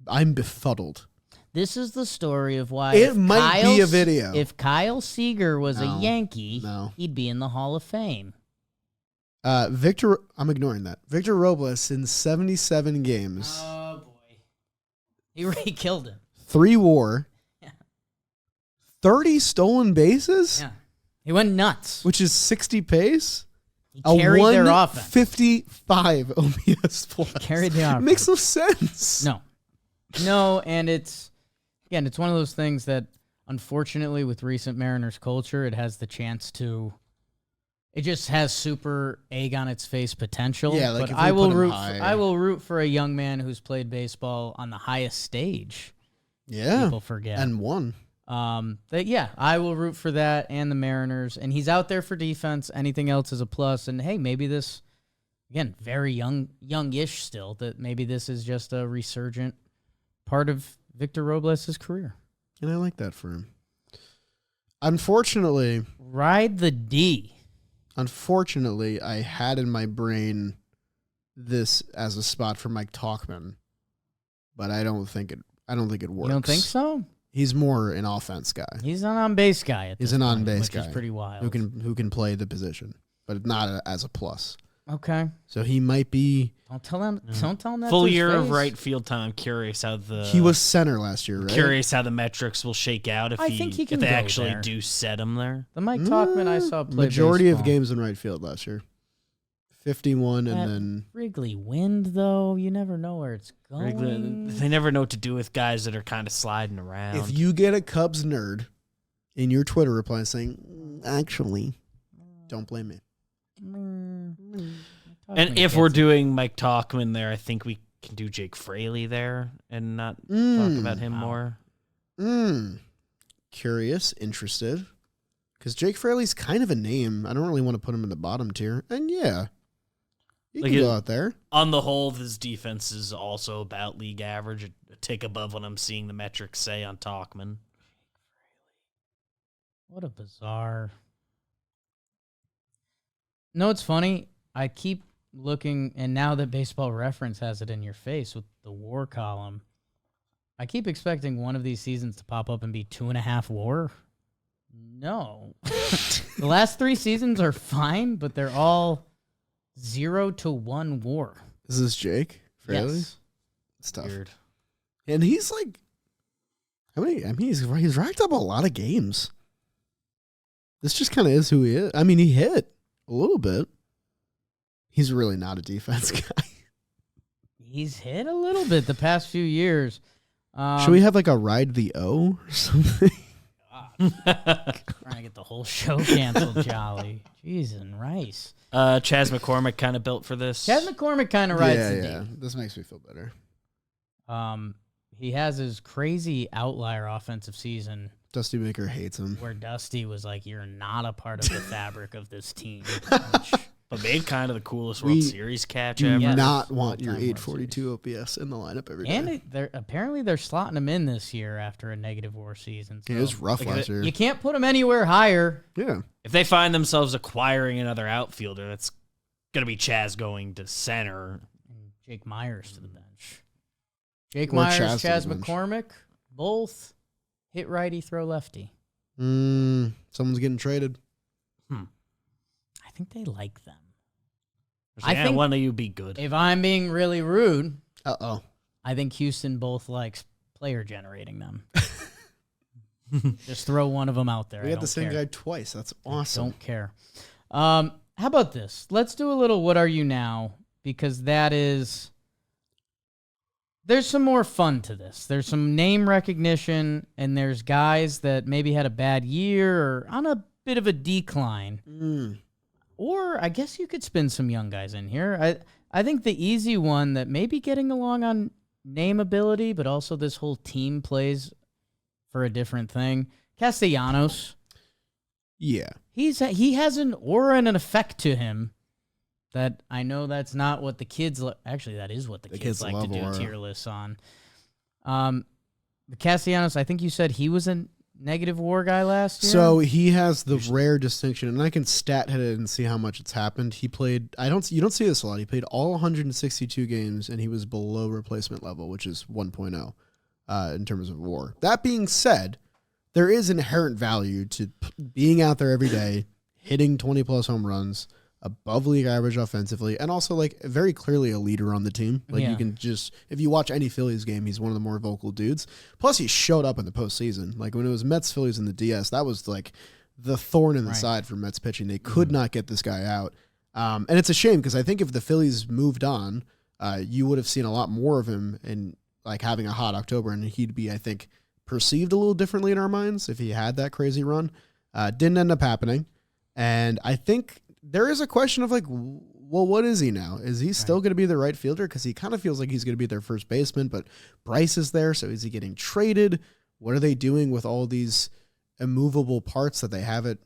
I'm befuddled. This is the story of why It might be a video. If Kyle Seager was No. a Yankee, No. he'd be in the Hall of Fame. Victor, I'm ignoring that. Victor Robles in 77 games, Oh, boy. He really killed him. 3 WAR, Yeah. 30 stolen bases, Yeah. He went nuts. which is 60 pace. He carried their offense. 55 OPS plus. Carried the offense. Makes no sense. No, and it's one of those things that, unfortunately, with recent Mariners culture, it has the chance to. It just has super egg on its face potential. Yeah, like but if we I will put him root. high. I will root for a young man who's played baseball on the highest stage. Yeah. People forget. And won. I will root for that and the Mariners. And he's out there for defense. Anything else is a plus. And hey, maybe this, again, very youngish still. That maybe this is just a resurgent part of Victor Robles' career. And I like that for him. Unfortunately, Ride the D. I had in my brain this as a spot for Mike Talkman, but I don't think it works. You don't think so? He's more an offense guy. He's an on-base guy. He's an on-base which guy is pretty wild. who can play the position, but not as a plus. Okay. So he might be. Don't tell him. Don't tell him that. Full to his year of face. right field time. I'm curious how He was center last year, right? Curious how the metrics will shake out if I think he can if they go actually there. do set him there. The Mike Talkman I saw play Majority of baseball. games in right field last year. 51 That and then Wrigley wind, though, you never know where it's going. They never know what to do with guys that are kind of sliding around. if you get a Cubs nerd in your Twitter reply saying, actually, don't blame me. and if we're doing Mike Talkman there, I think we can do Jake Fraley there and not talk about him more. Curious, interested. Because Jake Fraley's kind of a name. I don't really want to put him in the bottom tier. And yeah, you Like can go out there. On the whole, this defense is also about league average, a tick above what I'm seeing the metrics say on Talkman. What a bizarre. No, it's funny. I keep looking, and now that Baseball Reference has it in your face with the WAR column, I keep expecting one of these seasons to pop up and be 2.5 WAR. No. The last 3 seasons are fine, but they're all 0 to 1 WAR. Is this Jake Fraley? Yes. It's tough. Weird. And he's like, how many? I mean, he's racked up a lot of games. This just kind of is who he is. I mean, he hit a little bit. He's really not a defense guy. He's hit a little bit the past few years. Should we have like a ride the O or something? Trying to get the whole show canceled, Jolly. Jeez and rice. Chas McCormick kind of built for this. Chad McCormick kind of rides the yeah. D. This makes me feel better. He has his crazy outlier offensive season Dusty Baker hates him. where Dusty was like, "You're not a part of the fabric of this team." Which, But made kind of the coolest World We Series catch Do ever. Yeah, not this want your all-time World 842 OPS in the lineup every day. and they're slotting him in this year after a negative WAR season. So It was rough last year. you can't put him anywhere higher. Yeah. If they find themselves acquiring another outfielder, that's going to be Chaz going to center. And Jake Myers to the bench. Jake Or Myers, Chaz to Chaz the bench. McCormick, both hit righty, throw lefty. Someone's getting traded. I think they like them. I I think think- one of you be good. If I'm being really rude, Uh-oh. I think Houston both likes player generating them. Just throw one of them out there. We I had don't the same care. guy twice. That's awesome. Don't care. How about this? Let's do a little What Are You Now? Because there's some more fun to this. There's some name recognition, and there's guys that maybe had a bad year or on a bit of a decline. Or I guess you could spin some young guys in here. I think the easy one that may be getting along on name ability, but also this whole team plays for a different thing. Castellanos. Yeah. He has an aura and an effect to him that I know that's not what the kids actually that is what the kids like to love do aura. tier lists on. The Castellanos, I think you said he was a negative WAR guy last year. So he has the rare distinction, and I can stat hit it and see how much it's happened. He played. You don't see this a lot. He played all 162 games, and he was below replacement level, which is 1.0 in terms of WAR. That being said, there is inherent value to being out there every day, hitting 20 plus home runs, above league average offensively, and also like very clearly a leader on the team. Like Yeah. you can just, if you watch any Phillies game, he's one of the more vocal dudes. Plus he showed up in the postseason. Like when it was Mets Phillies in the DS, that was like the thorn in the Right. side for Mets pitching. They could not get this guy out. And it's a shame because I think if the Phillies moved on, you would have seen a lot more of him and like having a hot October, and he'd be, I think, perceived a little differently in our minds if he had that crazy run. Didn't end up happening. And I think there is a question of like, well, what is he now? Is he still going to be the right fielder? Because he kind of feels like he's going to be their first baseman, but Bryce is there. So is he getting traded? What are they doing with all these immovable parts that they have at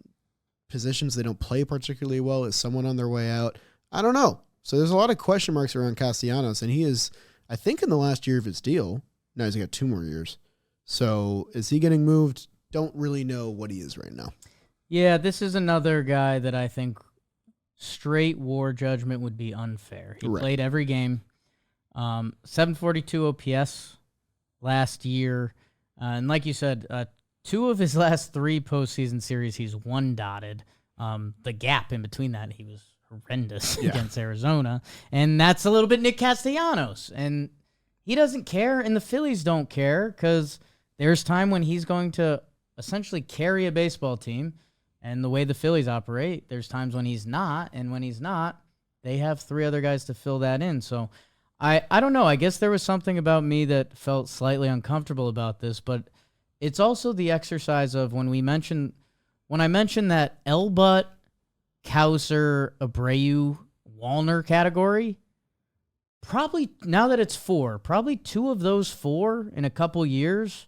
positions they don't play particularly well? Is someone on their way out? I don't know. So there's a lot of question marks around Castellanos, and he is, I think, in the last year of his deal. No, he's got 2 more years. So is he getting moved? Don't really know what he is right now. Yeah, this is another guy that I think straight WAR judgment would be unfair. He Right. played every game. 742 OPS last year. And like you said, 2 of his last 3 postseason series, he's 1 dotted. The gap in between that, he was horrendous against Arizona. And that's a little bit Nick Castellanos. And he doesn't care, and the Phillies don't care, because there's time when he's going to essentially carry a baseball team. And the way the Phillies operate, there's times when he's not, and when he's not, they have 3 other guys to fill that in. So I don't know. I guess there was something about me that felt slightly uncomfortable about this, but it's also the exercise of when I mentioned that Elbutt, Kauser, Abreu, Wallner category, probably now that it's 4, probably 2 of those 4 in a couple years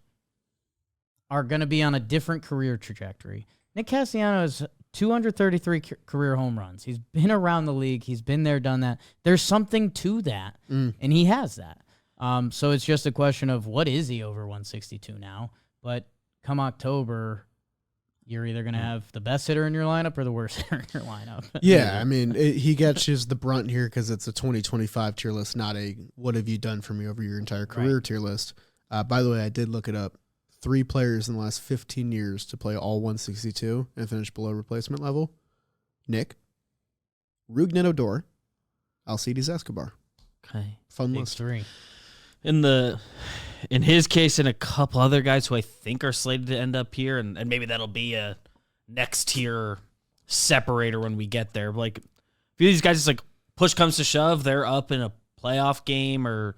are going to be on a different career trajectory. Nick Castellanos has 233 career home runs. He's been around the league. He's been there, done that. There's something to that, and he has that. So it's just a question of what is he over 162 now? But come October, you're either going to have the best hitter in your lineup or the worst hitter in your lineup. Yeah, I mean, he catches the brunt here because it's a 2025 tier list, not a what have you done for me over your entire career tier list. By the way, I did look it up. 3 players in the last 15 years to play all 162 and finish below replacement level. Nick, Rougned Odor, Alcides Escobar. Okay. Fun Big list. 3. In his case, and a couple other guys who I think are slated to end up here, and maybe that'll be a next tier separator when we get there. Like, a few of these guys, it's like push comes to shove, they're up in a playoff game or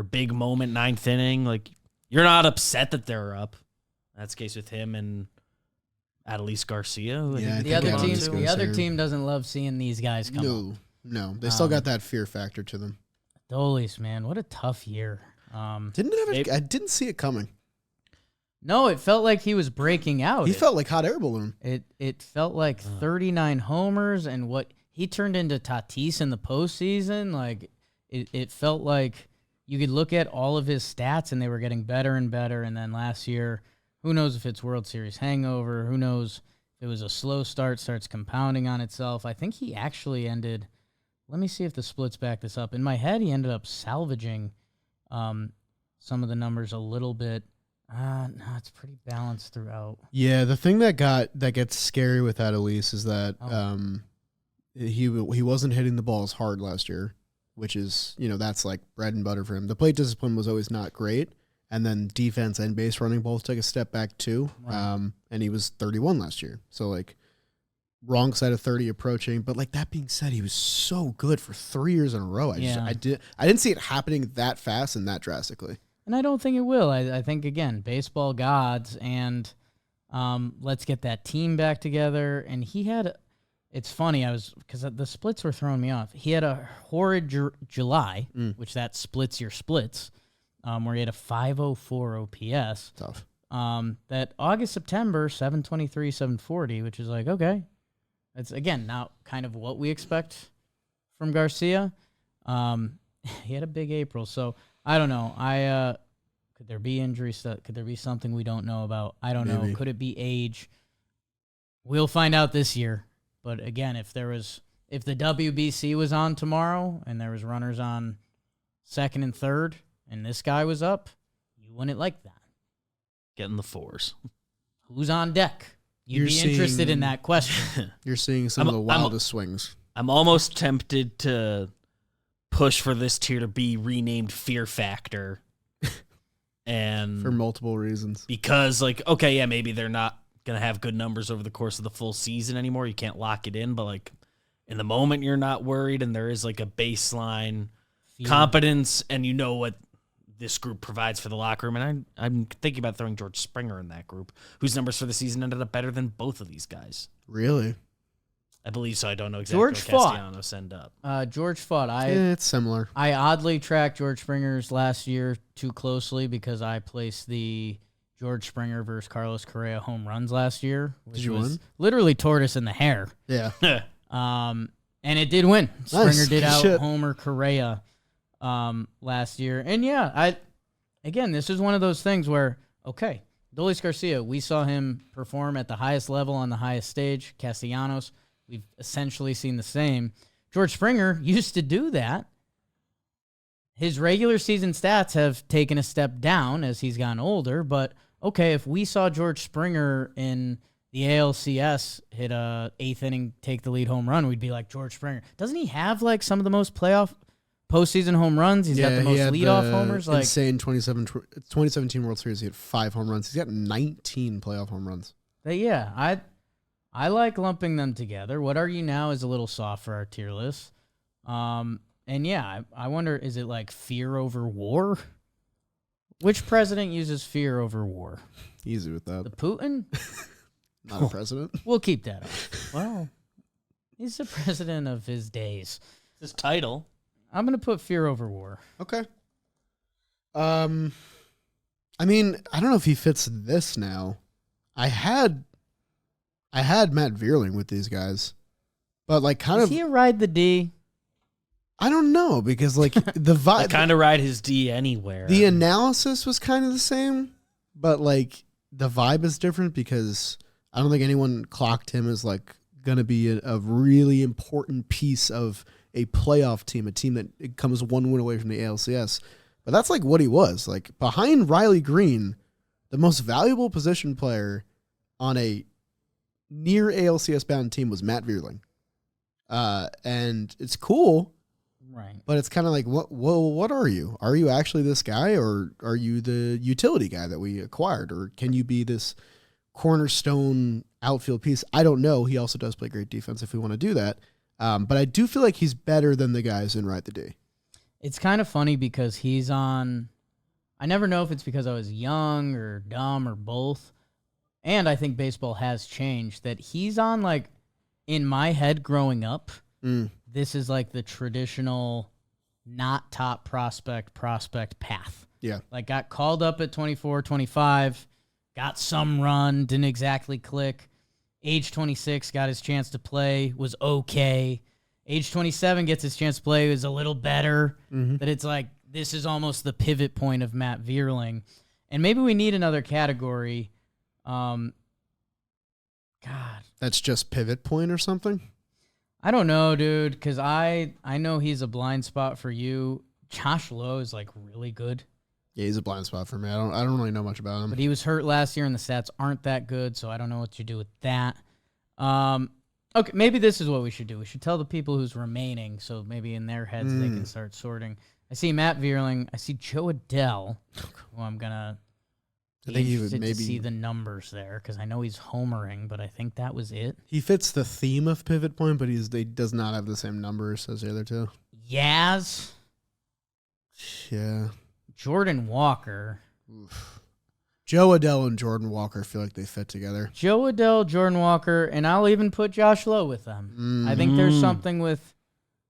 big moment, 9th inning. Like, you're not upset that they're up. That's the case with him and Adolis Garcia. Yeah, The other team doesn't love seeing these guys come up. No. They still got that fear factor to them. Adolis, man, what a tough year. I didn't see it coming. No, it felt like he was breaking out. He felt like hot air balloon. It felt like 39 homers, and what he turned into Tatis in the postseason. Like it felt like you could look at all of his stats, and they were getting better and better. And then last year, who knows if it's World Series hangover? Who knows if it was a slow start, starts compounding on itself? I think he actually ended. Let me see if the splits back this up. In my head, he ended up salvaging some of the numbers a little bit. No, it's pretty balanced throughout. Yeah, the thing that gets scary with Adolis is that he wasn't hitting the ball as hard last year, which is, that's like bread and butter for him. The plate discipline was always not great, and then defense and base running both took a step back too. Right. And he was 31 last year, so like wrong side of 30 approaching. But like that being said, he was so good for 3 years in a row. I didn't see it happening that fast and that drastically. And I don't think it will. I think, again, baseball gods, and let's get that team back together. And he had, it's funny, because the splits were throwing me off. He had a horrid July, which that splits your splits, where he had a 504 OPS. Tough. That August, September, 723, 740, which is like, okay. It's, again, now kind of what we expect from Garcia. He had a big April, so I don't know. Could there be injuries? Could there be something we don't know about? I don't know. Could it be age? We'll find out this year. But again, if the WBC was on tomorrow and there was runners on second and third, and this guy was up, you wouldn't like that. Getting the 4s. Who's on deck? You'd be interested in that question. You're seeing some of the wildest swings. I'm almost tempted to push for this tier to be renamed Fear Factor. And for multiple reasons. Because, like, okay, yeah, maybe they're not going to have good numbers over the course of the full season anymore. You can't lock it in, but, like, in the moment you're not worried, and there is, like, a baseline competence, and you know what this group provides for the locker room. And I'm thinking about throwing George Springer in that group, whose numbers for the season ended up better than both of these guys. Really? I believe so. I don't know exactly what Castellanos end up. George fought. It's similar. I oddly tracked George Springer's last year too closely because I placed the George Springer versus Carlos Correa home runs last year, which was literally tortoise in the hair. Yeah. And it did win. Nice. Springer did out homer Correa last year. And yeah, this is one of those things where, okay, Adolis Garcia, we saw him perform at the highest level on the highest stage. Castellanos, we've essentially seen the same. George Springer used to do that. His regular season stats have taken a step down as he's gotten older, but okay, if we saw George Springer in the ALCS hit a 8th inning, take the lead home run, we'd be like George Springer. Doesn't he have like some of the most postseason home runs? He's got the most leadoff homers. Like insane 2017 World Series. He had 5 home runs. He's got 19 playoff home runs. But yeah, I like lumping them together. What Are You Now is a little soft for our tier list. And yeah, I wonder, is it like fear over war? Which president uses fear over war? Easy with The that. Putin? Not a president. We'll keep that off. Well, he's the president of his days. His title. I'm going to put fear over war. Okay. I mean, I don't know if he fits this now. I had Matt Vierling with these guys, but like Is he a ride the D? I don't know, because like the I vibe, kind of ride his D anywhere. the analysis was kind of the same, but like the vibe is different because I don't think anyone clocked him as like going to be a really important piece of a playoff team, a team that comes one win away from the ALCS. But that's like what he was. Like behind Riley Green, the most valuable position player on a near ALCS bound team was Matt Vierling. And it's cool. Right. But it's kind of like, what are you? Are you actually this guy, or are you the utility guy that we acquired? Or can you be this cornerstone outfield piece? I don't know. He also does play great defense if we want to do that. But I do feel like he's better than the guys in Ride the D. It's kind of funny because he's on, I never know if it's because I was young or dumb or both. And I think baseball has changed, that he's on, like, in my head growing up, this is like the traditional not top prospect path. Yeah. Like got called up at 24, 25, got some run, didn't exactly click. Age 26, got his chance to play, was okay. Age 27 gets his chance to play, was a little better. That it's like, this is almost the pivot point of Matt Vierling. And maybe we need another category. God. That's just pivot point or something? I don't know, dude, because I know he's a blind spot for you. Josh Lowe is, like, really good. Yeah, he's a blind spot for me. I don't really know much about him. But he was hurt last year, and the stats aren't that good, so I don't know what you do with that. Okay, maybe this is what we should do. We should tell the people who's remaining, so maybe in their heads they can start sorting. I see Matt Vierling. I see Joe Adell, who I'm going to be interested to see the numbers there, because I know he's homering, but I think that was it. He fits the theme of pivot point, but he does not have the same numbers as the other two. Yaz. Yeah. Jordan Walker. Oof. Joe Adell and Jordan Walker feel like they fit together. Joe Adell, Jordan Walker, and I'll even put Josh Lowe with them. I think there's something with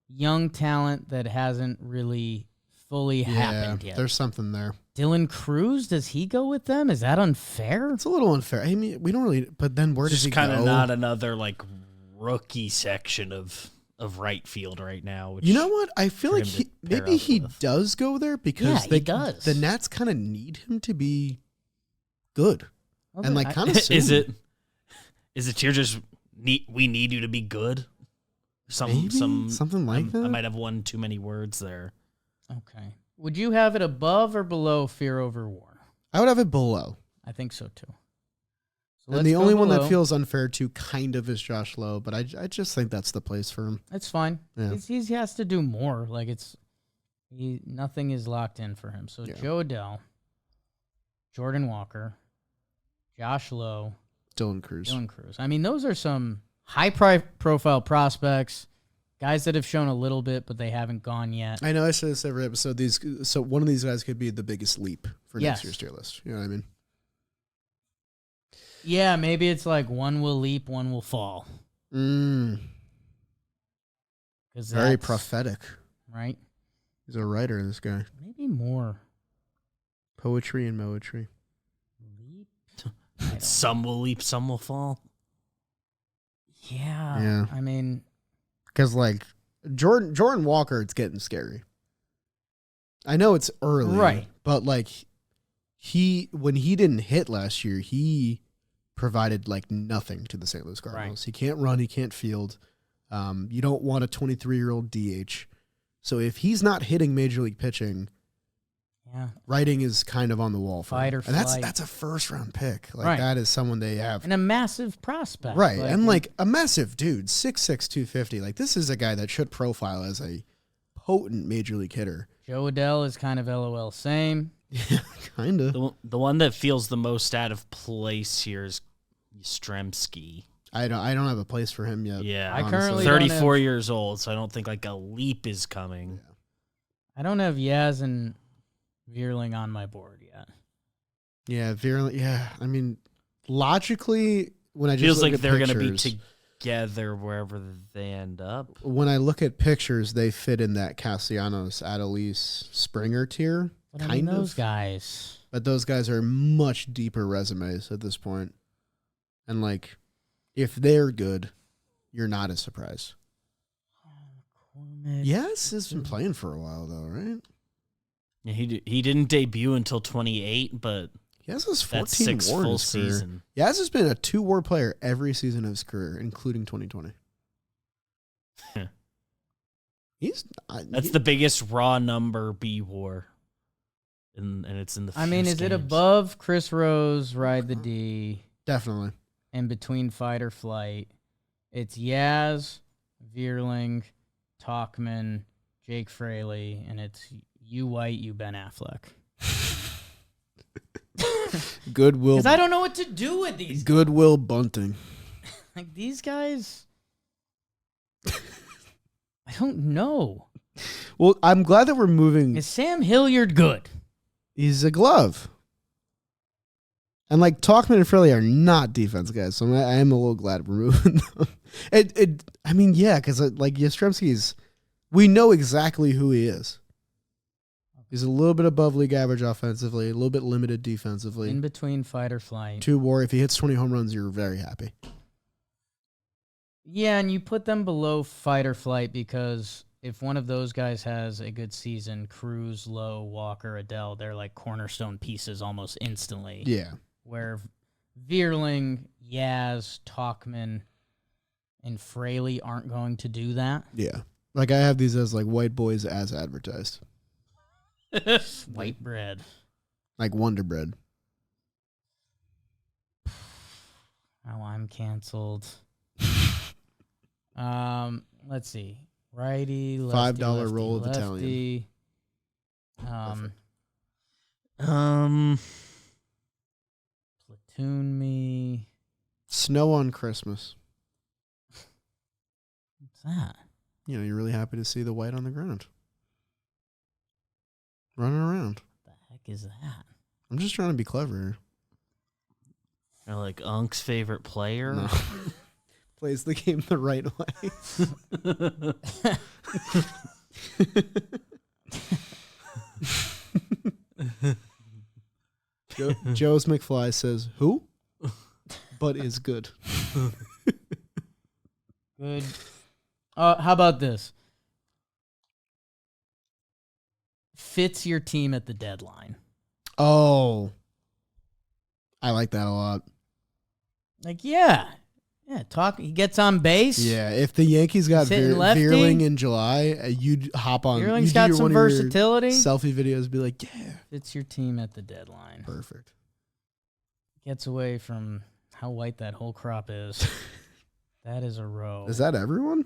young talent that hasn't really fully happened yet. There's something there. Dylan Cruz, does he go with them? Is that unfair? It's a little unfair. I mean, we don't really, but then where does he go? Just kind of not another like rookie section of right field right now. Which You know what? I feel like maybe he with. does go there because he does. the Nats kind of need him to be good. Okay, And like kind of soon. Is it here just we need you to be good? Maybe? Something like that? I might have one too many words there. Okay. Would you have it above or below Fear Over War? I would have it below. I think so too. So And the let's only go one that below. feels unfair to kind of is Josh Lowe, but I just think that's the place for him. That's fine. Yeah. He has to do more. Like nothing is locked in for him. So Yeah. Joe Adell, Jordan Walker, Josh Lowe, Dylan Cruz. I mean, those are some high-profile prospects, guys that have shown a little bit, but they haven't gone yet. I know I say this every episode. So one of these guys could be the biggest leap for next year's tier list. You know what I mean? Yeah, maybe it's like one will leap, one will fall. Very prophetic. Right? He's a writer, this guy. Maybe more. Poetry and moetry. Leap? Some will leap, some will fall. Yeah. I mean, because like Jordan Walker, it's getting scary. I know it's early, right? But like when he didn't hit last year, he provided like nothing to the St. Louis Cardinals. Right. He can't run, he can't field. You don't want a 23-year-old DH. So if he's not hitting major league pitching, Yeah. Writing is kind of on the wall for Fight him. or And flight. that's a first-round pick. Like, Right. that is someone they have. And a massive prospect. Right. And, like, a massive dude, 6'6", 250. Like, this is a guy that should profile as a potent major league hitter. Joe Adell is kind of LOL same. Yeah, kind of. The one that feels the most out of place here is Yastrzemski. I don't have a place for him yet. Yeah, I honestly. currently don't 34 have- years old, so I don't think like a leap is coming. I don't have Yaz and Vierling on my board yet. Yeah, virulent. Yeah, I mean, logically, when I just Feels look like at they're going to be pictures, together wherever they end up. when I look at pictures, they fit in that Castellanos, Adelise, Springer tier, But I kind mean, of. those guys. But those guys are much deeper resumes at this point. And, like, if they're good, you're not as surprised. Yes, has been playing for a while, though, right? Yeah, he didn't debut until 28, but Yes, has 14 that's 6 WAR in full his career. season. Yaz has been a 2-WAR player every season of his career, including 2020. That's the biggest raw number B WAR. And it's in the I mean, fewest is it games. above Chris Rose, Ride the D, Definitely. and between Fight or Flight? It's Yaz, Vierling, Talkman, Jake Fraley, and it's you White, you Ben Affleck. Goodwill. Because I don't know what to do with these. Goodwill Bunting. Like, these guys, I don't know. Well, I'm glad that we're moving. Is Sam Hilliard good? He's a glove. And, like, Talkman and Fraley are not defense guys, so I am a little glad we're moving them. I mean, yeah, because, like, Yastrzemski's, we know exactly who he is. He's a little bit above league average offensively, a little bit limited defensively. In between Fight or Flight. 2 WAR. If he hits 20 home runs, you're very happy. Yeah, and you put them below Fight or Flight because if one of those guys has a good season, Cruz, Lowe, Walker, Adell, they're like cornerstone pieces almost instantly. Yeah. Where Vierling, Yaz, Talkman, and Fraley aren't going to do that. Yeah. Like, I have these as, like, white boys as advertised. White bread. Like Wonder Bread. Oh, I'm canceled. Let's see. Righty, lefty, $5 lefty, roll of lefty. Italian. Platoon me. Snow on Christmas. What's that? You know, you're really happy to see the white on the ground. Running around. What the heck is that? I'm just trying to be clever. Or like Unk's favorite player. No. Plays the game the right way. Joe's McFly says, who? But is good. Good. How about this? Fits your team at the deadline. Oh. I like that a lot. Like, yeah. He gets on base. Yeah, if the Yankees got Hitting lefty. Vierling in July, you'd hop on. Vierling's you'd got do some one of your versatility. Selfie videos, be like, yeah. Fits your team at the deadline. Perfect. Gets away from how white that whole crop is. That is a row. Is that everyone?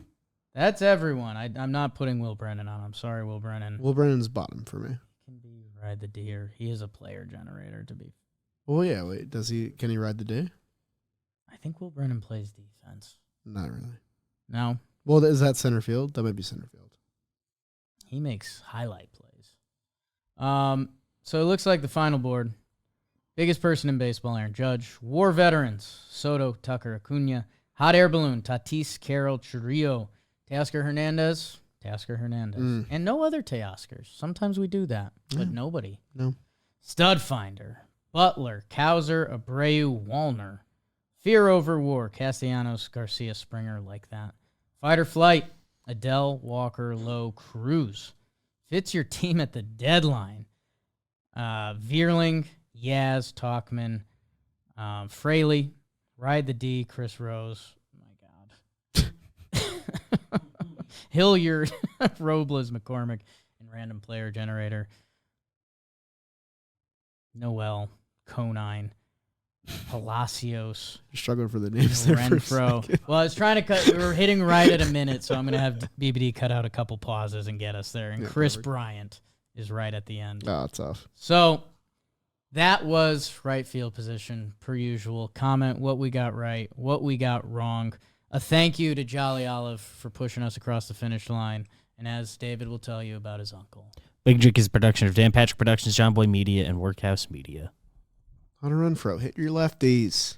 That's everyone. I'm not putting Will Brennan on. I'm sorry, Will Brennan. Will Brennan's bottom for me. Can be Ride the Deer. He is a player generator to be. Well, yeah. Wait, can he ride the day? I think Will Brennan plays defense. Not really. No, Well, is that center field? That might be center field. he makes highlight plays. So it looks like the final board. Biggest person in baseball, Aaron Judge. War veterans, Soto, Tucker, Acuna. Hot air balloon, Tatis, Carroll, Churrillo. Teoscar Hernandez. And no other Teoscars. Sometimes we do that, but nobody. No. Studfinder, Butler, Cowser, Abreu, Wallner. Fear over War, Castellanos, Garcia, Springer, like that. Fight or Flight, Adell, Walker, Lowe, Cruz. Fits your team at the deadline. Vierling, Yaz, Talkman, Fraley, Ride the D, Chris Rose. Oh my God. Hilliard, Robles, McCormick, and random player generator. Noel, Conine, Palacios, You're struggling for the names there for a Renfro. second. Well, I was trying to cut. We were hitting right at a minute, so I'm going to have BBD cut out a couple pauses and get us there. And Yeah, Chris perfect. Bryant is right at the end. Oh, tough. So that was right field position, per usual. Comment what we got right, what we got wrong. A thank you to Jolly Olive for pushing us across the finish line. And as David will tell you about his uncle. Big Drink is a production of Dan Patrick Productions, John Boy Media, and Workhouse Media. Hunter Renfro, hit your lefties.